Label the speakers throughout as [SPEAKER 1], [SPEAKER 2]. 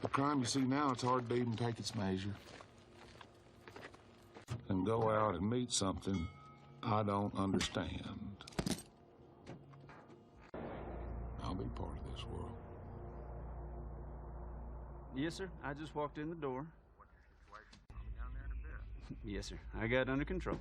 [SPEAKER 1] The crime you see now, it's hard to even take its measure. And go out and meet something I don't understand. I'll be part of this world.
[SPEAKER 2] Yes, sir. I just walked in the door.
[SPEAKER 3] What's the situation? I'll be down there in a bit.
[SPEAKER 2] Yes, sir. I got it under control.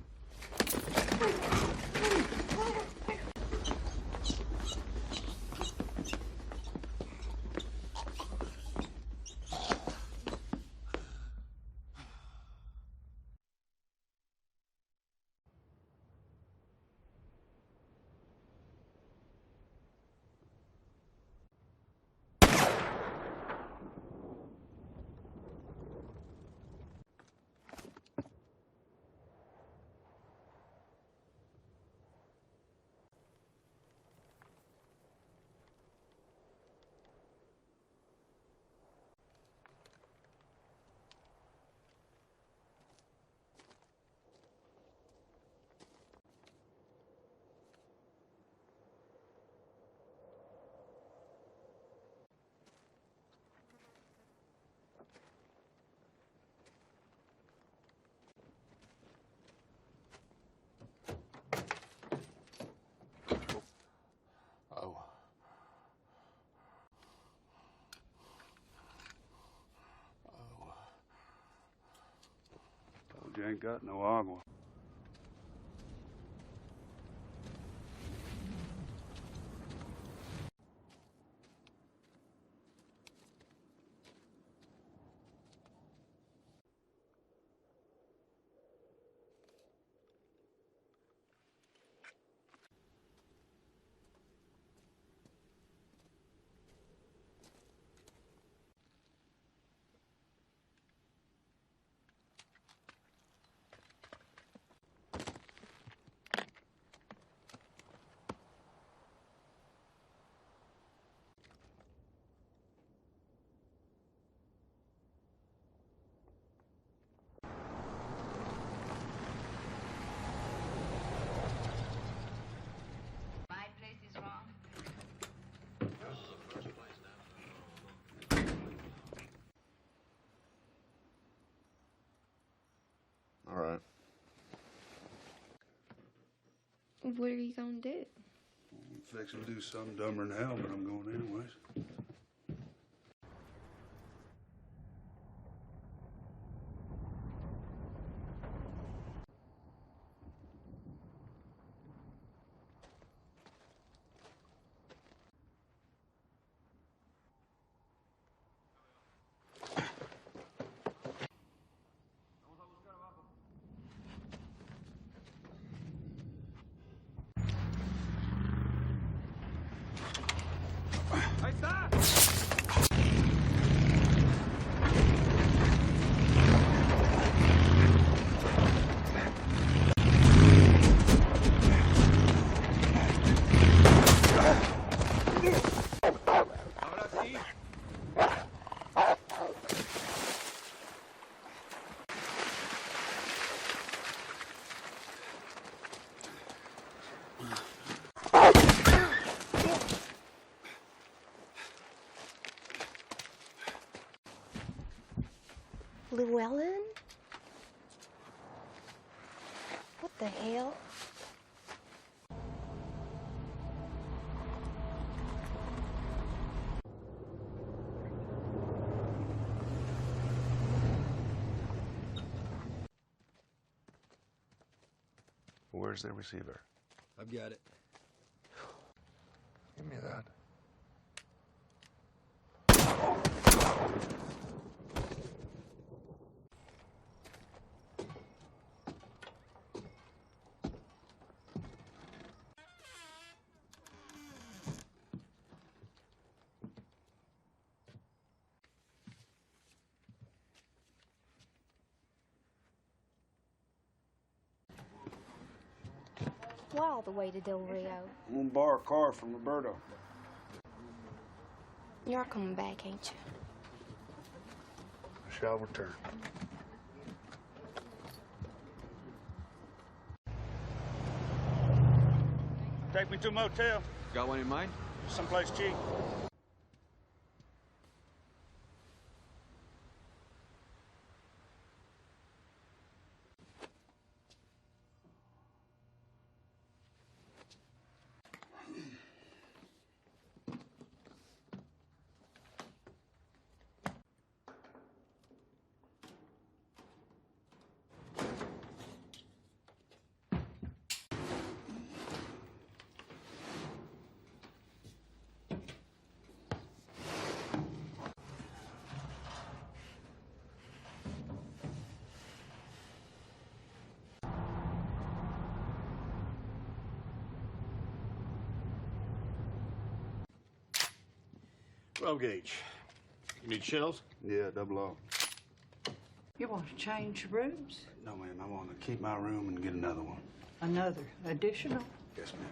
[SPEAKER 2] You ain't got no agua.
[SPEAKER 4] All right.
[SPEAKER 5] What are you gonna do?
[SPEAKER 6] I'm fixing to do something dumber than hell, but I'm going anyways.
[SPEAKER 2] Ahí está. Ahora sí.
[SPEAKER 5] Llewellyn? What the hell?
[SPEAKER 4] Where's the receiver?
[SPEAKER 7] I've got it.
[SPEAKER 4] Give me that.
[SPEAKER 5] Why all the way to Del Rio?
[SPEAKER 6] I'm gonna borrow a car from Roberto.
[SPEAKER 5] You're coming back, ain't you?
[SPEAKER 4] I shall return.
[SPEAKER 2] Take me to a motel.
[SPEAKER 7] Got one in mind?
[SPEAKER 2] Someplace cheap.
[SPEAKER 7] 12 gauge. You need shells?
[SPEAKER 6] Yeah, double O.
[SPEAKER 8] You want to change rooms?
[SPEAKER 6] No, ma'am, I want to keep my room and get another one.
[SPEAKER 8] Another additional?
[SPEAKER 6] Yes, ma'am.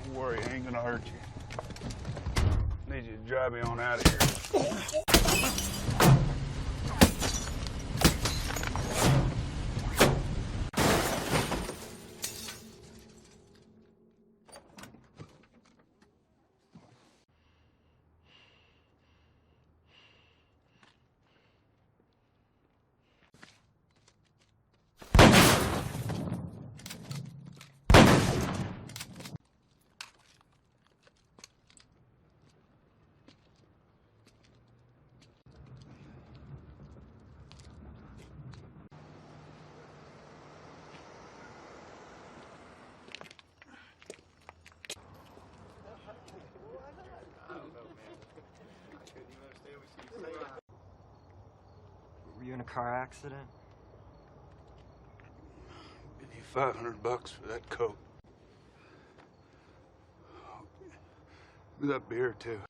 [SPEAKER 6] Don't worry, I ain't gonna hurt you. Need you to drive me on out of here.
[SPEAKER 9] Were you in a car accident?
[SPEAKER 6] Give you $500 for that coat. That beer, too.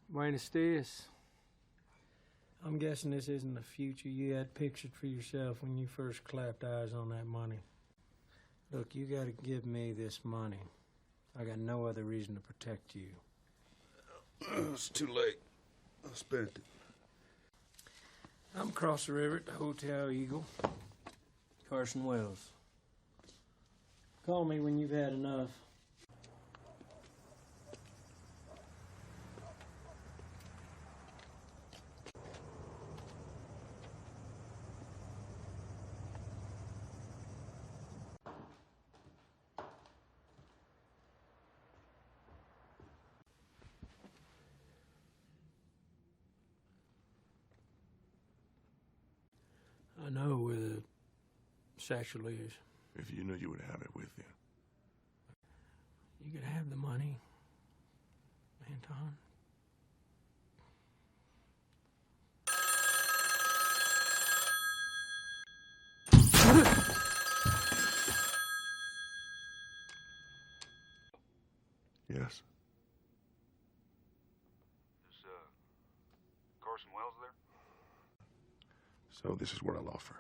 [SPEAKER 10] Buenos dias. I'm guessing this isn't the future you had pictured for yourself when you first clapped eyes on that money. Look, you gotta give me this money. I got no other reason to protect you.
[SPEAKER 6] It's too late. I spent it.
[SPEAKER 10] I'm across the river at the Hotel Eagle. Carson Wells. Call me when you've had enough. I know where the satchel is.
[SPEAKER 1] If you knew you would have it with you.
[SPEAKER 10] You could have the money, Anton.
[SPEAKER 1] Yes.
[SPEAKER 2] Is, Carson Wells there?
[SPEAKER 1] So this is what I'll offer.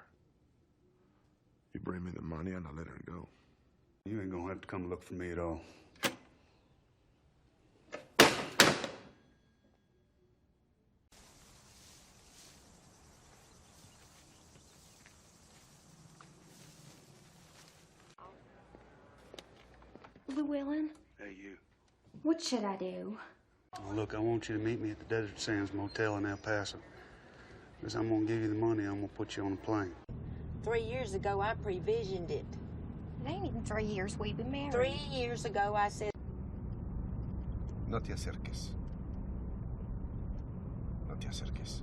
[SPEAKER 1] You bring me the money and I'll let her go.
[SPEAKER 2] You ain't gonna have to come look for me at all.
[SPEAKER 5] Llewellyn,
[SPEAKER 2] Hey, you.
[SPEAKER 5] what should I do?
[SPEAKER 2] Well, look, I want you to meet me at the Desert Sands Motel in El Paso. Because I'm gonna give you the money, I'm gonna put you on a plane.
[SPEAKER 11] 3 years ago, I previsioned it.
[SPEAKER 5] It ain't even 3 years we've been married.
[SPEAKER 11] 3 years ago, I said,
[SPEAKER 4] No te acerques. No te acerques.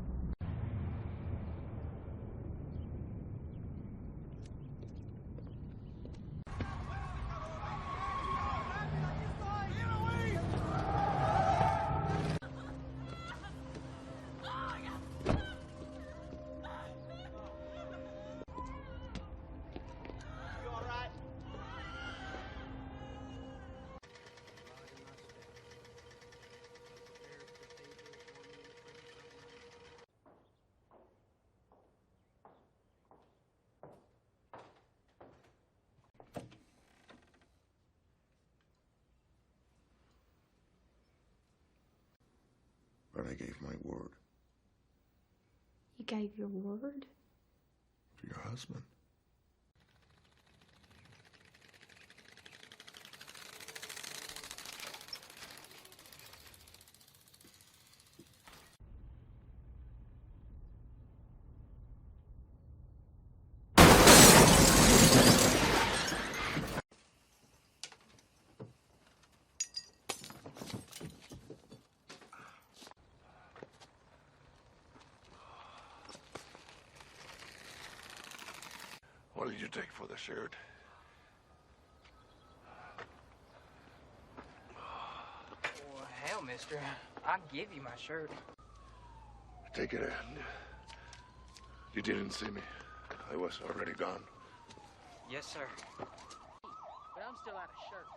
[SPEAKER 1] But I gave my word
[SPEAKER 5] You gave your word?
[SPEAKER 1] to your husband. What did you take for the shirt?
[SPEAKER 9] Well, hell, mister. I'll give you my shirt.
[SPEAKER 1] Take it in. You didn't see me. I was already gone.
[SPEAKER 9] Yes, sir. But I'm still out of shirt.